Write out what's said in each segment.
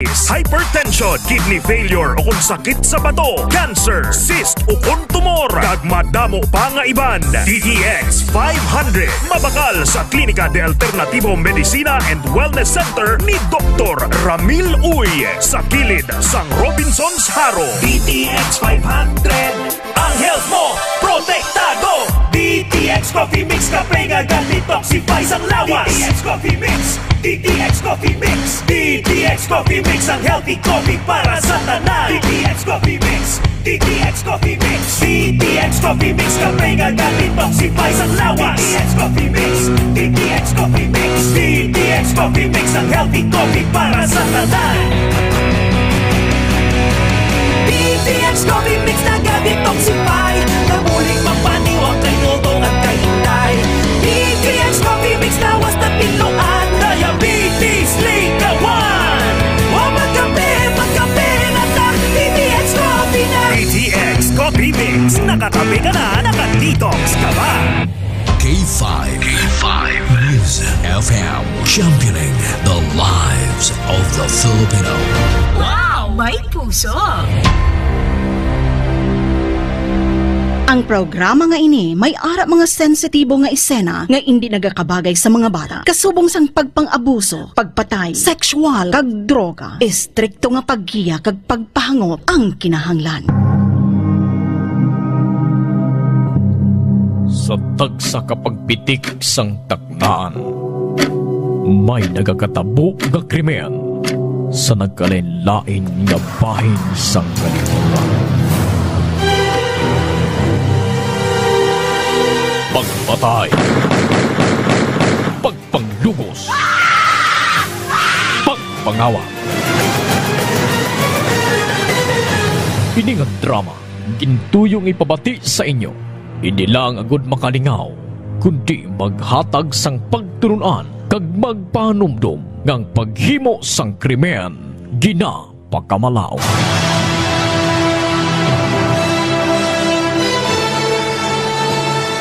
diabetes, hypertension, kidney failure o kung sakit sa bato, cancer, cyst o kung tumor, kag madamo pa nga iban. DTX 500 mabakal sa Klinika de Alternativo Medicina and Wellness Center ni Dr. Ramil Uy sa kilid sang Robinson's Haro. DTX 500, ang health mo protektado. DTX Coffee Mix kape nga detoxify sang lawas. DTX Coffee Mix, DTX Coffee Mix, DTX Coffee Mix, ang healthy coffee para sa tanan. DTX Coffee Mix, DTX Coffee Mix, DTX Coffee Mix kape nga detoxify sang lawas. DTX Coffee Mix, DTX Coffee Mix, DTX Coffee Mix, ang healthy coffee para sa tanan. DTX Coffee Mix na detoxify, na muling mapaniwag kay Dodong at kay Inday. DTX Coffee Mix na was na piluan, diabetes ligawan. O magkape na ta, DTX Coffee na. DTX Coffee Mix, nakatabi ka na, nakadetox ka ba? K5 News FM, championing the lives of the Filipino. Wow! May puso! Ang programa nga ini may ara mga sensitibo nga eksena nga hindi nagakabagay sa mga bata. Kasubong sang pagpang-abuso, pagpatay, sexual, kag droga. Estrikto nga paggiya kag pagpahangop ang kinahanglan. Sa tagsa kapagpitik sang taknaan, may nagakatabo nga krimen sa nagkalain-lain nga bahin sang kalibutan. Pagpatay, pagpanglugos, pagpangawa. Ini nga drama, gintuyong ipabati sa inyo. Hindi lang agud makalingaw, kundi maghatag sang pagturunan kag magpanumdum ngang paghimo sang krimen gina pagkamalaw.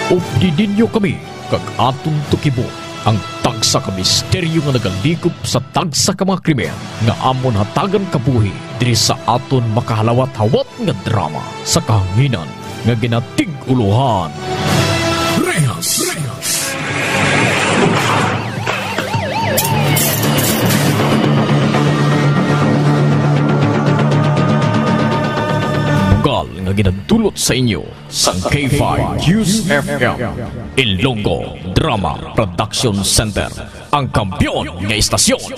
Updidinyo kami kag atong tukibo ang tagsa ka misteryo nga nagalikop sa tagsa ka mga krimen nga amon hatagan kabuhi diri sa aton makahalawat-hawat nga drama sa kahanginan nga ginatig-uluhan. Rehas! Bugal nga ginadulot sa inyo sa K5 News FM Ilonggo Drama Production Center, ang kampiyon nga istasyon.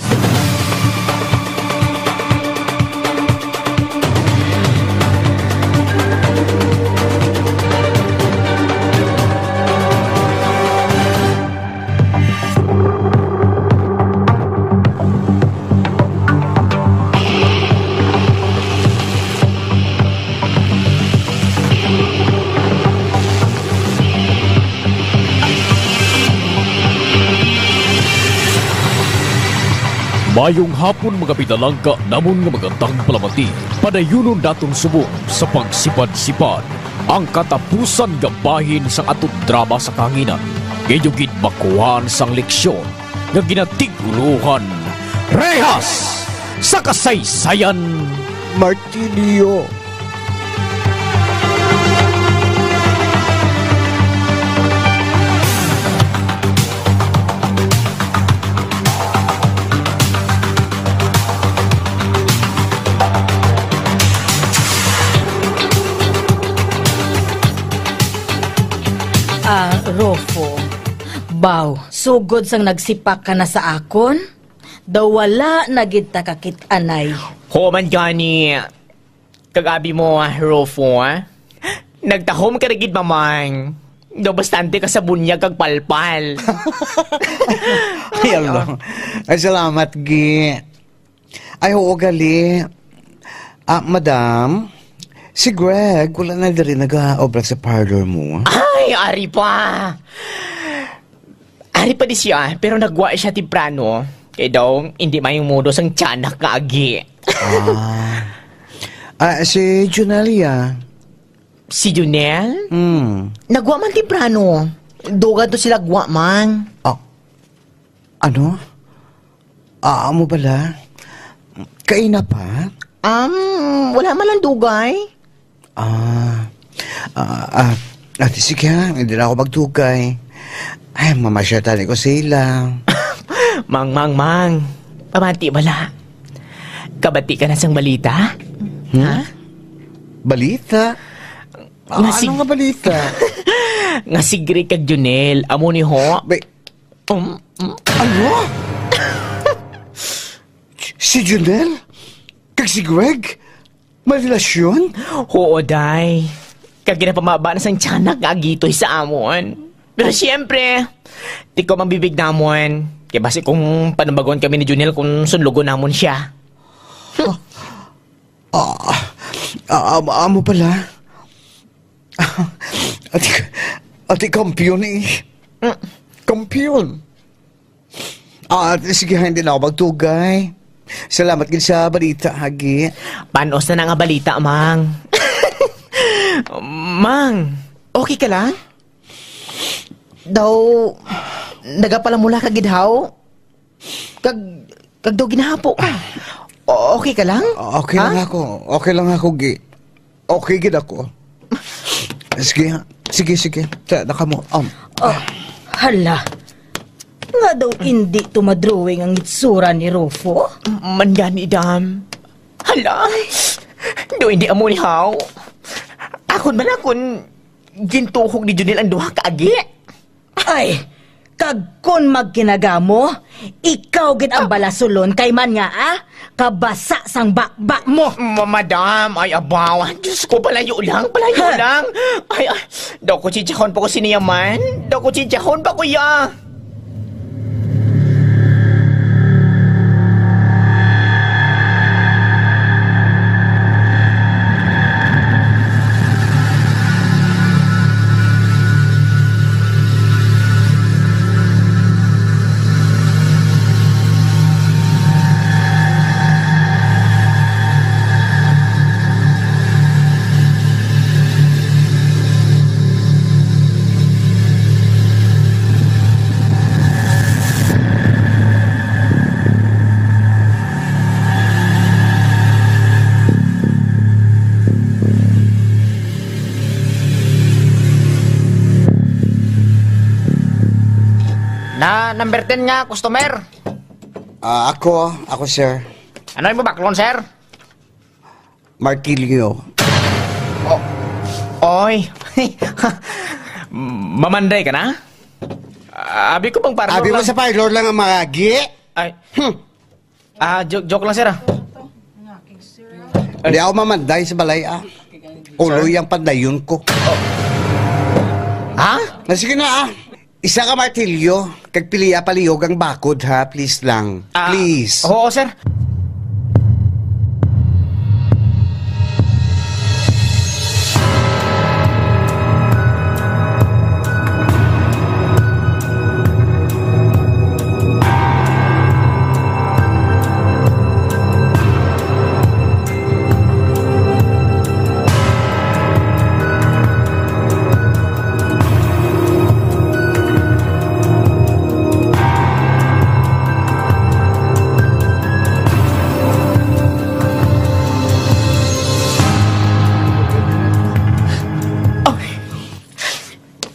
Mayong hapon mga pinalangka namon nga magandang palamati. Padayunon datong subok sa pagsipad-sipad ang katapusan nga bahin sang atong drama sa kahanginan. Gayugid makuhan sang leksyon nga ginatig-uluhan. Rehas sa kasaysayan Martilio. Rofo, baw, sugod sang nagsipak ka na sa akon? Daw wala nagid ta kakit anay. Human gani, kagabi mo, Rofo, nagtahom ka nagid mamang. Daw bastante ka sa bunyag kag palpal. Ay, Allah. Ay, salamat, Gi. Ay, oo, gali. Madam, si Greg, wala na rin nag-obra sa parlor mo. Ay, ari pa. Ari pa di siya, pero nagwa siya timprano. Kaya daw, hindi mayong modo sang tiyanak ka agi. Si Junelia. Si Junel? Nagwa man timprano. Duga to sila gwa man. Ano? Mo pala? Kaina pa? Wala man lang dugay. Ate, sige ha, hindi na ako magtugay. Ay, mamasyatan ko sila. Mang. Pamati bala. Kabati ka na sang balita? Ha? Balita? Ano nga balita? Nga si Greg kag Junel, amo ni ho. Ano? Si Junel? Kag si Greg? May relasyon? Oo, day. Kag ginapamaba na sang tiyanak agitoy sa amon. Pero siyempre, di ko mambibig namon. Kaya basi kung panabagon kami ni Junel kung sunlugon namon siya. Amo pala. Ati kampiyon eh. Kampiyon. Sige, hindi na ako magtugay. Salamat din sa balita, Hagi. Panos na nga balita, Mang. Mang, okay ka lang? Daw, nagapalamula ka gidhaw? Kag daw ginahapo ka. Okay ka lang? Okay lang ako. Okay lang ako, Gi. Okay gid ako. Sige. Naka mo. Hala. Nga daw hindi tumadrawing ang itsura ni Rufo? Mangani, Dam. Hala. Do hindi amo ni Haw. Akon man akon gintuhog ni Junel ang duha kaagi. Ay, kag kon magkinagamo, ikaw gid ang balasulon kay man nga kabasa sang bakbak mo. Madam, ay abaw. Diyos ko, palayo lang. Ay, daw ko chichahon pa ko siniyaman. Daw ko chichahon pa ko ya. Number 10 nga, customer. Ako, sir. Ano yung baklon, sir? Martilio. Oy. Mamanday ka na? Abi ko bang parlor Abi mo lang. sa parlor lang ang mga Gi? Ay. Joke lang, sir. Hindi ako mamanday sa balay, Uloy ang pandayon ko. Ha? Sige na, Isa ka martilyo, kag piliya paliyog ang bakod ha, please lang. Please. Oo, sir.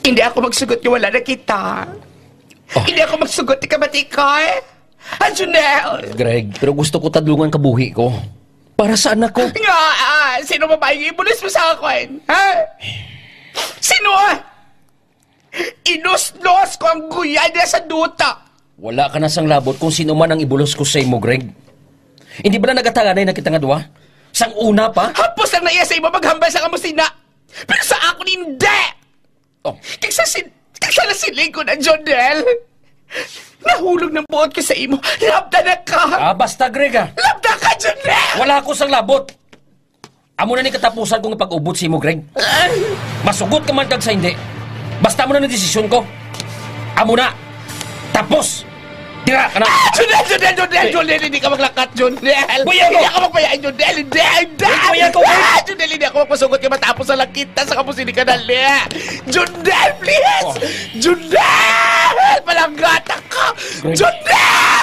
Hindi ako magsugot yung wala na kita. Hindi ako magsugot ni Kamatikay. Junel! Greg, pero gusto ko tadlungan kabuhi ko. Para saan ako? Nga, sino babaeng ibulis mo sa akin? Ha? Sino? Inuslos ko ang guya niya sa duta. Wala ka na sang labot kung sino man ang ibulos ko sa imo, Greg. Hindi ba na nagataganay na kita nga duwa? Sang una pa? Hapos lang na iya sa iba maghambal sa kamusina. Pero sa ako hindi! Oh. Kaysa nasiling ko na, Jonel. Nahulog ng buot ko sa imo. Labda na ka! Basta, Greg, Labda ka, Jonel! Wala ako sang labot. Amo na ni katapusan kong ipag-ubot sa imo, Greg. Masugot ka man kag sa hindi. Basta mo na ng desisyon ko. Amo na. Tapos! Tira ka na! Jonel! Hindi ka maglakat, Jonel! Buya ko! Hindi ako magpayain, Jonel! Hindi! Buya ko! Jonel, hindi ako magpasugot ka matapos sa langkita sa kapusini ka dali! Jonel, please! Oh. Jonel! Palanggata ka! Jonel!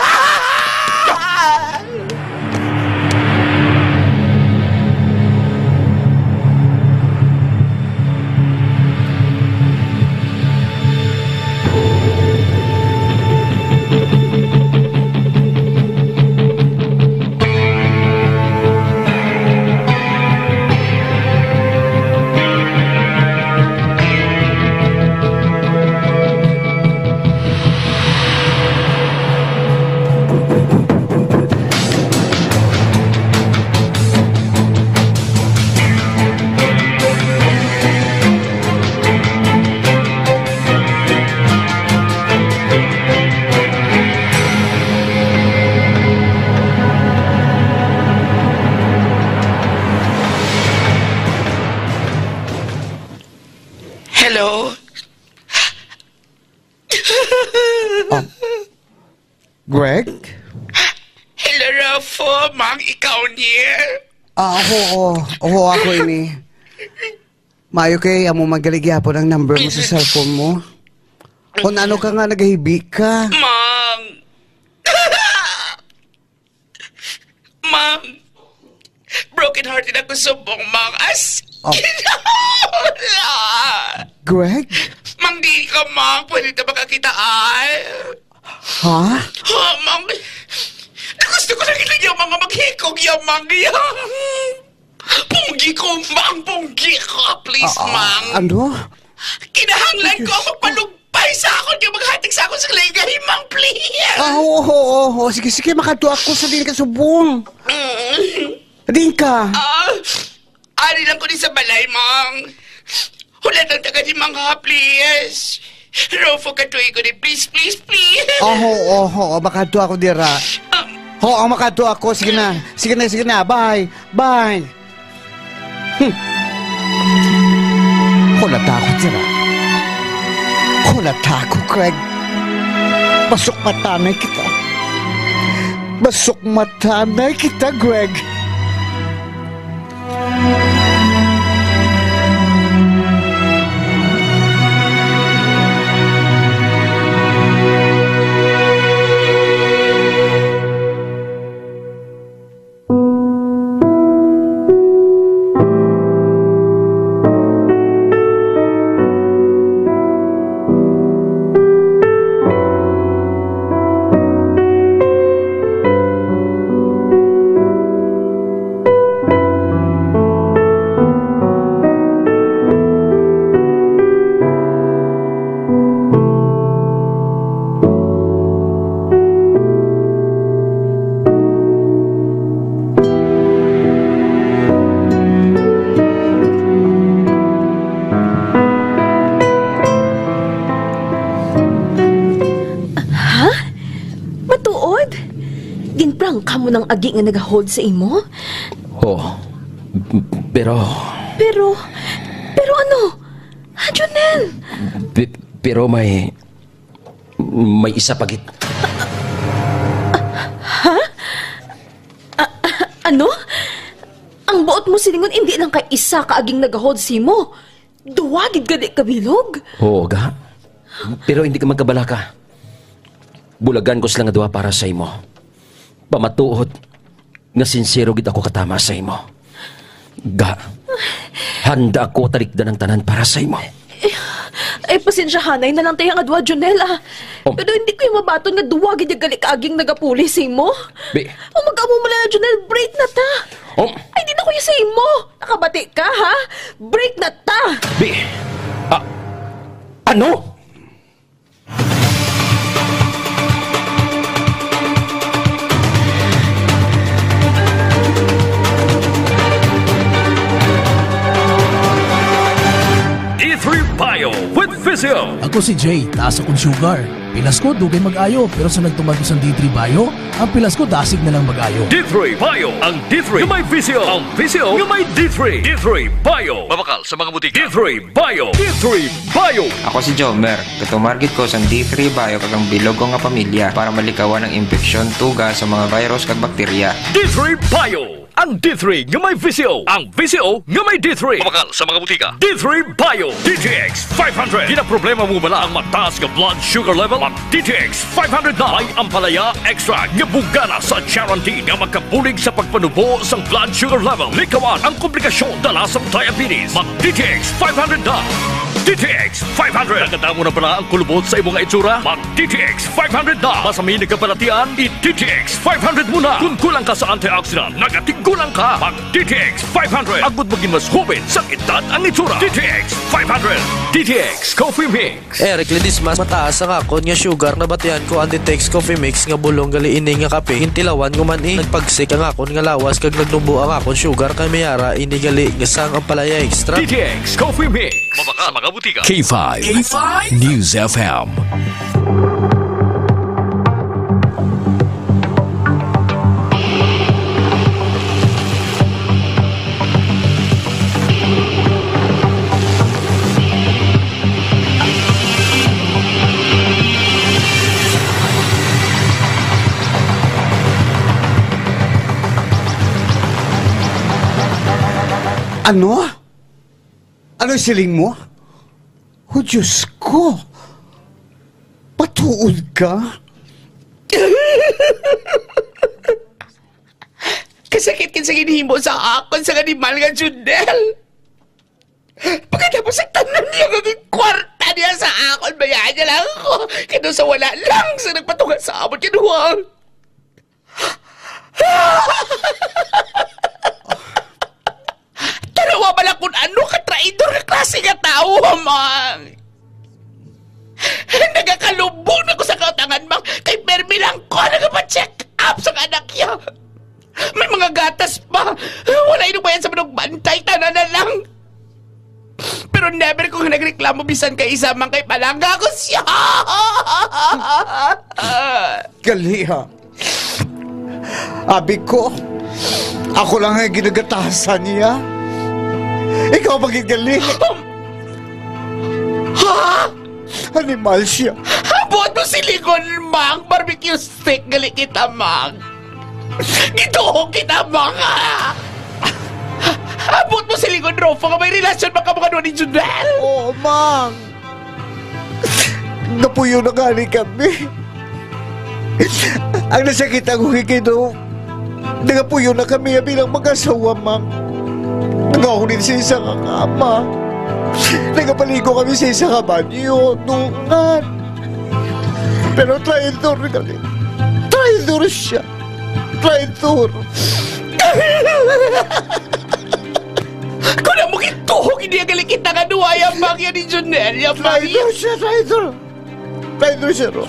Greg? Hello, Rafo. Mang, ikaw niya. Oo, ako ini. Mayo kay amo magaligya po ng number mo sa cellphone mo. Kung ano ka nga nagahibik ka. Mang. Mang. Broken hearted ako subong, Mang. As Greg? Mang, di ka, Mang. Pwede na magkakitaan. Ha? Ha, Mang. Gusto ko lang ilang yung mga maghikog yung Mang. Punggi ko, Mang. Punggi ko. Please, Mang. Ano? Kinahanglan ko ang magpalugpay sa akon yung maghatig sa akon sa ligay, Mang. Please. Oo. Sige, makatuwa ako sa din ka subong. Din ka. Ari lang ko din sa balay, Mang. Hula ng taga ni Mang, ha, please. Rofo, katuloy ko din. Please. Oo, makatuwa ako dira. Oo, makatuwa ako. Sige na. Bye. Hulata ako dira. Hulata ako, Craig. Basok matanay kita, Greg. Kamo ng agi nga nag-hold sa imo? Pero ano? Junel? Pero may isa pagit. Ano? Ang buot mo silingon hindi lang kay isa kaaging nag-hold sa imo. Duwagid gadi kabilog? Oo ga. Pero hindi ka magkabalaka. Bulagan ko sila nga duwa para sa imo. Pamatuod nga sincero gid ako katama sa imo. Ga, handa ako talikdan ng tanan para sa imo. Pasensyahanay na lang tayo nga duwa, Junel, Pero hindi ko yung mabaton nga duwa gid yung galikaging nagapuli sa imo. Mag-amo mo lang na, Junel, break na ta. Ay, di na ko yung sa imo. Nakabati ka, ha? Break na ta. Ano? Bio with Physio. Ako si Jay, taas akong sugar. Pilas ko, dugay mag-ayo. Pero sa nagtumagos ang D3 Bio, ang pilas ko dasig na lang mag-ayo. D3 Bio. Ang D3 nga may Physio. Ang Physio nga may D3. D3 Bio. Mabakal sa mga butika. D3 Bio. D3 Bio. Ako si Jomer. Katumargit ko sa D3 Bio kagang bilog ko nga pamilya para malikawan ng infeksyon, tuga sa mga virus kag bakterya. D3 Bio. Ang D3 nga may Physio. Ang Physio nga may D3. Mabakal sa mga butika. D3 Bio. DTX 500. Kinaproblema mo bala ang mataas nga blood sugar level? Ang DTX 500 na ay ampalaya extra nga bugana sa guarantee nga magkabulig sa pagpanubo sa blood sugar level. Likawan ang komplikasyon dala sa diabetes. Mag DTX 500 na. DTX 500. Naganda mo na pala ang kulubot sa imong itsura? Mag DTX 500 na. Masami nagkabalatian, i-DTX 500 muna. Kung kulang ka sa antioxidant, nagatigulang ka. Mag DTX 500. Agud maging mas hubin sa edad ang itsura. DTX 500. DTX Coffee Mix. Eric Lidis, mas mataas ang akon nga sugar na batian ko ang DTX Coffee Mix nga bulong gali ini nga kape. Intilawan ko man nagpagsik ang akon nga lawas kag nagnubo ang akon sugar kay mayara ini gali nga sang ang palaya extra. DTX Coffee Mix. Mabaka mga butika. K5 News FM. Ano? Ano siling mo? Oh, Diyos ko. Patuod ka? Kasakit-kit sa ginhimo sa akon sa animal nga Junel. Pagkatapos sa tanan niya gaging kwarta niya sa akon, bayaan niya lang ako. Kaya sa wala lang sa nagpatungan sa amon kinuwang. Tanawa ba lang kung ano ka-traidor na klase nga tao, Mang? Nagakalubog na ko sa kautangan, Mang. Kay Permi lang ko nagpa-check up sa anak niya. May mga gatas pa. Wala inubayan sa manong bantay. Tana na lang. Pero never kong nagreklamo bisan kay isa man kay palangga ko siya. Galiha. Abi ko, ako lang ang ginagatasan niya. Ikaw maging gali. Ha? Animal siya. Abot mo silingon, Mang. Barbecue steak gali kita, Mang. Gituhog kita, Mang. Abot mo silingon, Rolfo, nga may relasyon ba ka mga doon ni Junel? Oo, Mang. Napuyo na gani kami. Ang nasakita ko kikido, nagapuyo na kami bilang mag-asawa, Mang. Nagahunin sa isang ama. Nagapaligo kami sa isang banyo, nungan. Pero traidor na gali. Traidor siya. Traidor. Kung na mong ituhog, hindi ang galikit na kanuwaya, Mang, yan ni Junel. Traidor siya, traidor. Traidor siya, Ro.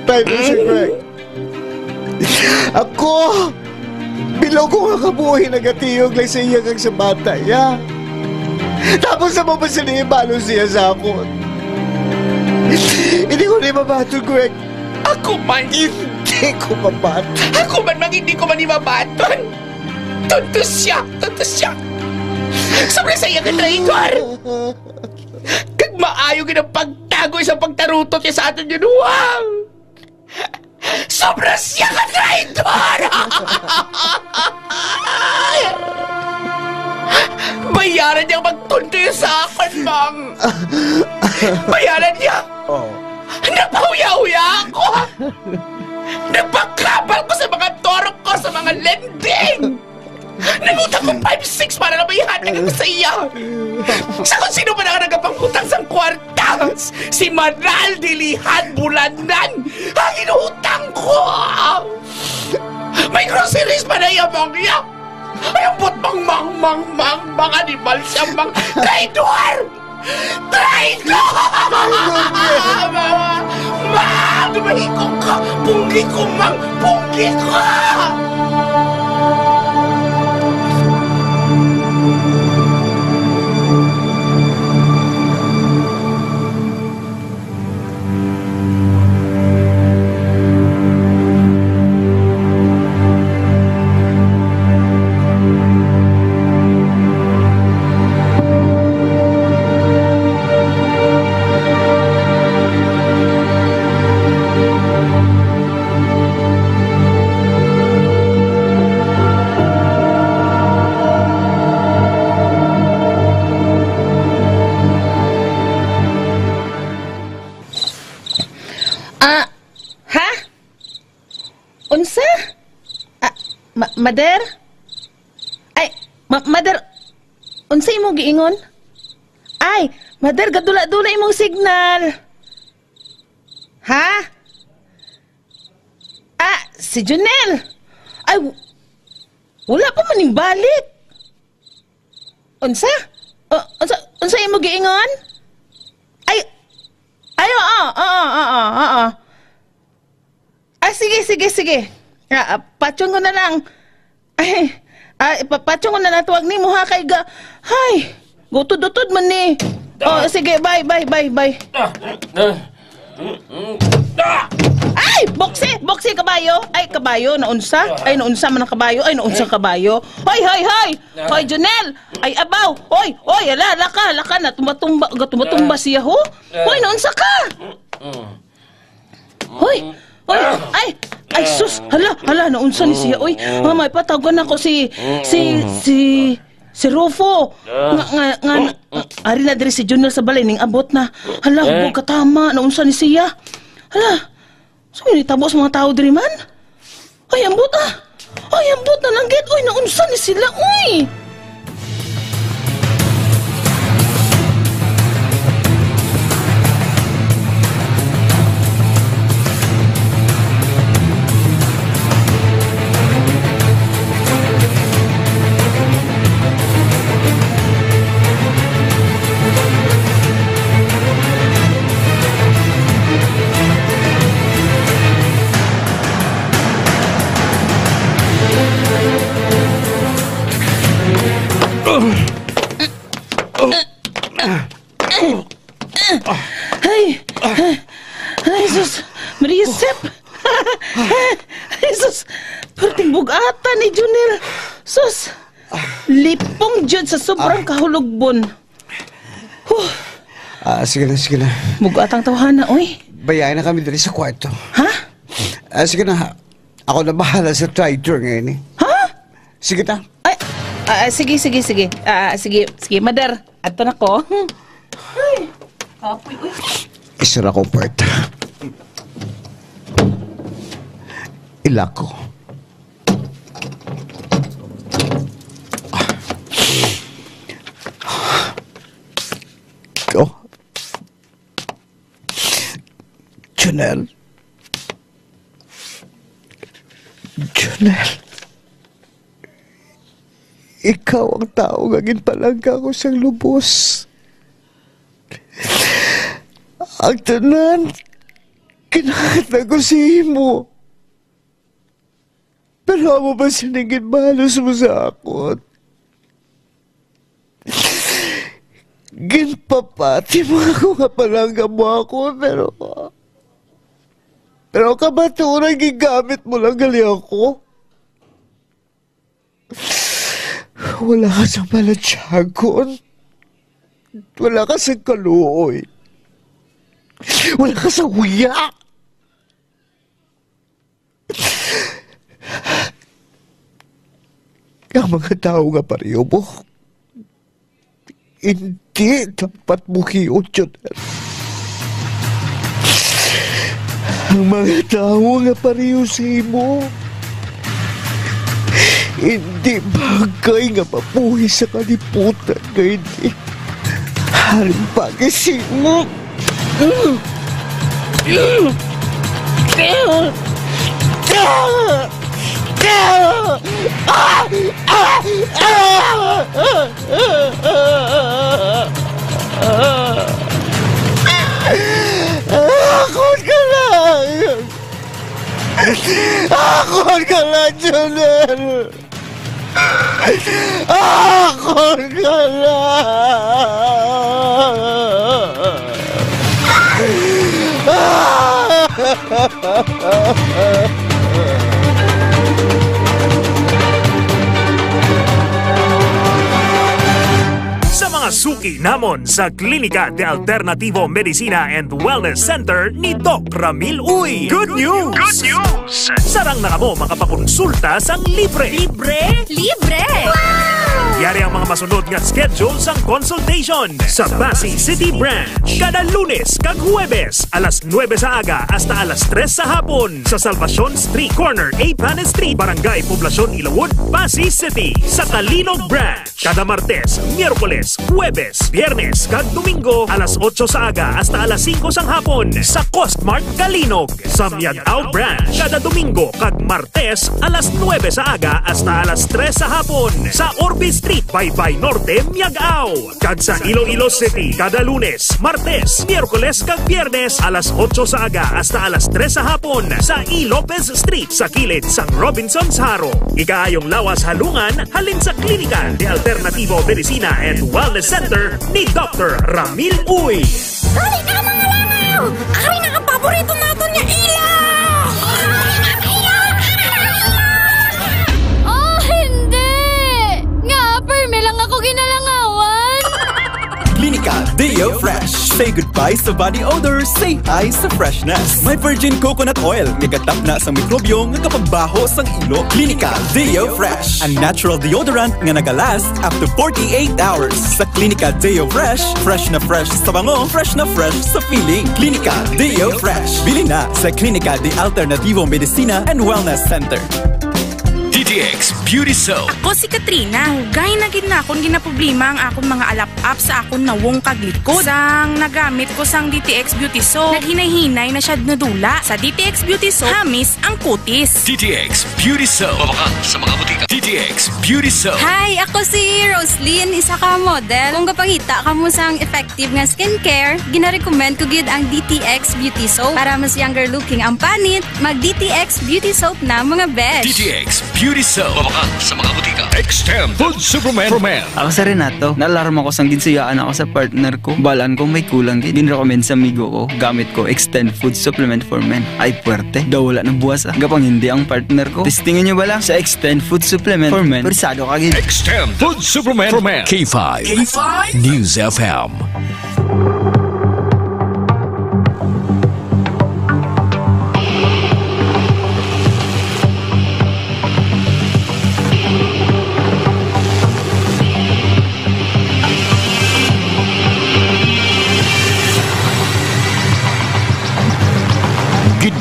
Traidor siya, Greg. Ako, bilog ko nga kabuhay nagatiyog lang sa iya kang sa bata, ya. Tapos na mapasalimbalo siya sa akin. Hindi ko na mabato, Greg. Ako man. Hindi ko mabato. Ako man, Mang, hindi ko man imabaton. Tuntos siya. Tuntos siya. Sobrang saya ka, traidor. Kag maayo ka ng pagtago sa pagtarutot niya sa atin yun, wow. Sobrang siya ka, traidor. Bayaran niya magtunto yun sa akin, Mang. Bayaran niya. Napahuya-huya ako. Nagpakabal ko sa mga torok ko, sa mga lending. Nangutang ko 5-6 para na may hatag ko sa iya. Sa kung sino pa na nagapangutang sa kwartas, si Maral Dilihan Bulanan ang inuutang ko. May groceries pa na yamang niya. Ay, ambot mang animal siya, mang traidor! Traidor! Mang! Dumahikong ka! Punggi ko, mang! Punggi ko! Mader? Ay, Mader, unsay mo giingon? Ay, Mader, gadula-dula imong signal. Ha? Ah, si Junel. Ay, wala pa maning balik. Unsa? Unsa imong giingon? Ay, oo. Ah, sige. Patyon ko na lang. Patyon ko na lang. Tuwag ni mo ha kay ga. Hay, gutod-utod man ni. Oh, sige, bye. Ay, boksi kabayo. Ay, kabayo, naunsa? Ay, naunsa man ang kabayo. Ay, naunsa kabayo. Hoy. Hoy, Junel. Ay, abaw. Hoy, ala ka na. Tumba siya, ho. Hoy, naunsa ka? Hoy, ay, sus, hala, naunsa ni siya, oy. Mamay, patagon ako si Si Rufo. Ari na diri si Junior sa balay ning abot na. Hala, hubog katama. Naunsa ni siya. Hala, so yun itabo sa mga tao diri man? Ay, ambot ah. Ay, ambot na langgit. Uy, naunsa ni sila. Uy! Ay, sus, Marisep. Ay, sus, perting bugatan ni Junel. Sus, lipong dyan sa sobrang kahulugbon. Sige na. Bugatang tawhana, oy. Bayain na kami dali sa kwarto. Ha? Sige na, ako na bahala sa traitor ngayon eh. Ha? Sige na. Sige. Sige, madar. Ato na ko. Ay, kapoy, uy. Isara ko, Bert. Ilak ko. Ikaw. Janelle. Ikaw ang tao ngagin palangga ko siyang lubos. Ang tanan, kinakata ko si Imo. Pero mo ba sinigin malos mo sa akon? Ginpapati mo ako nga palangga mo ako, pero kabaturan gigamit mo lang gali ako. Wala ka sa malatsagon. Wala ka sa kaluoy. Wala ka sa huya. Ang mga tao nga pareho mo, hindi dapat muhiot yun. Ang mga tao nga pareho sa imo, hindi bagay nga mapuhi sa kaliputan ngayon eh. Haring pagisin mo. Akon ka lang! Akon ka lang, Janelle! Akon ka Sa mga suki namon sa Klinika de Alternativo Medicina and Wellness Center ni Doc Ramil Uy. Good news! Good news! Sarang na kamo makapakonsulta sang libre. Libre? Wow! Yari ang mga masunod nga schedule sang consultation sa Pasig City Branch. Kada Lunes kag Huwebes, alas 9 sa aga hasta alas 3 sa hapon sa Salvacion Street Corner, Pan Street, Barangay Poblacion, Ilawod, Pasig City. Sa Talinog Branch, kada Martes, Miyerkules, Huwebes, Biyernes kag Domingo, alas 8 sa aga hasta alas 5 sang hapon sa Costmart Kalinog. Sa Miagao Branch, kada Domingo kag Martes, alas 9 sa aga hasta alas 3 sa hapon sa Orbe Street, Baybay Norte, Miagao. Kag sa Iloilo City, kada Lunes, Martes, Miyerkules kag Biyernes, alas 8 sa aga hasta alas 3 sa hapon sa E. Lopez Street sa kilid sang Robinson's Haro. Ikaayong lawas halungan halin sa Klinika de Alternativo Medicina and Wellness Center ni Dr. Ramil Uy. Dali na mga langaw! Ari na ang paborito natin niya ilaw! Oh, hindi! Nga, perme lang ako ginalangawan! Klinika de Deo Fresh. Say goodbye sa body odor, say hi sa freshness. May virgin coconut oil, gagatap na sa mikrobyo, nga kapagbaho sang ilo. Clinica Deo Fresh, a natural deodorant nga nagalast up to 48 hours. Sa Clinica Deo Fresh na fresh sa bango, fresh na fresh sa feeling. Clinica Deo Fresh. Bili na sa Clinica de Alternativo Medicina and Wellness Center. DTX Beauty Soap. Ako si Katrina. Hugay na gid na akong ginaproblema ang akong mga alap-up sa akong nawong kaglikod. Sang nagamit ko sang DTX Beauty Soap, naghinay-hinay na siya nadula. Sa DTX Beauty Soap, hamis ang kutis. DTX Beauty Soap. Mabakal sa mga butika. DTX Beauty Soap. Hi, ako si Roslyn, isa ka model. Kung kapangita ka mo sang effective nga skincare, gina-recommend ko gid ang DTX Beauty Soap. Para mas younger looking ang panit, mag DTX Beauty Soap na mga besh. DTX Beauty Soap. Mabakal sa mga butika. Extend Food Superman for Men. Ako sa Renato, naalarma ko sang ginsiyaan ako sa partner ko. Balaan ko may kulang gid. Ginrecommend sa amigo ko, gamit ko Extend Food Supplement for Men. Ay puwerte, daw wala ng buwas gapang hindi ang partner ko. Testingin nyo ba lang sa Extend Food Supplement for Men? Persado ka gid. Extend Food Supplement for Men. K5 News FM.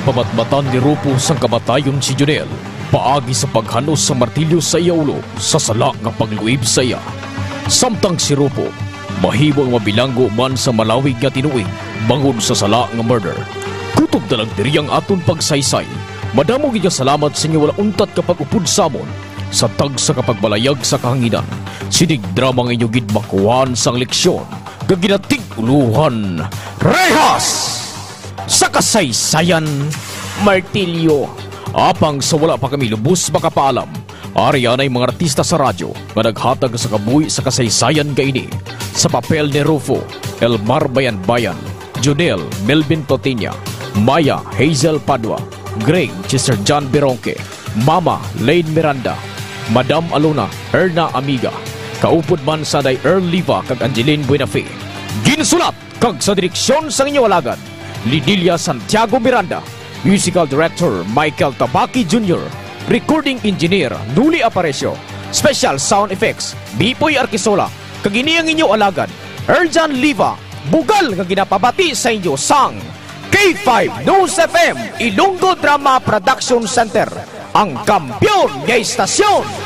Pamatmatan ni Rupo sang kamatayon si Junel, paagi sa paghanos sa martilyo sa iyaulo sa sala nga pagluib sa iya. Samtang si Rupo, mahibong mabilanggo man sa malawig nga tinuig, bangon sa sala nga murder. Kutob dalang diriyang aton pagsaysay, madamo gid salamat sa inyo wala untat kapag upod samon, sa tag sa kapagbalayag sa kahanginan, sinig drama nga inyo gid makuhan sang leksyon, gaginatig uluhan, rehas! Sa kasaysayan, martilyo. Apang sa wala pa kami lubos makapaalam, ariyan ay mga artista sa radyo nga naghatag sa kabuhi sa kasaysayan gaini. Sa papel ni Rufo, Elmar Bayan-Bayan, Junel Melvin Totinya, Maya Hazel Padua, Greg Chester John Beronque, Mama Lane Miranda, Madam Alona Erna Amiga, kaupod man sa day Earl Liva kag Angeline Buenafe. Ginsulat kag sa direksyon sang inyo alagad, Lidilia Santiago Miranda, Musical Director Michael Tabaki Jr., Recording Engineer Nuli Aparecio, Special Sound Effects Bipoy Arquisola, kaginiyang inyo alagad Erjan Liva, bugal nga ginapabati sa inyo sang K5 News FM Ilonggo Drama Production Center, ang kampyon ng istasyon.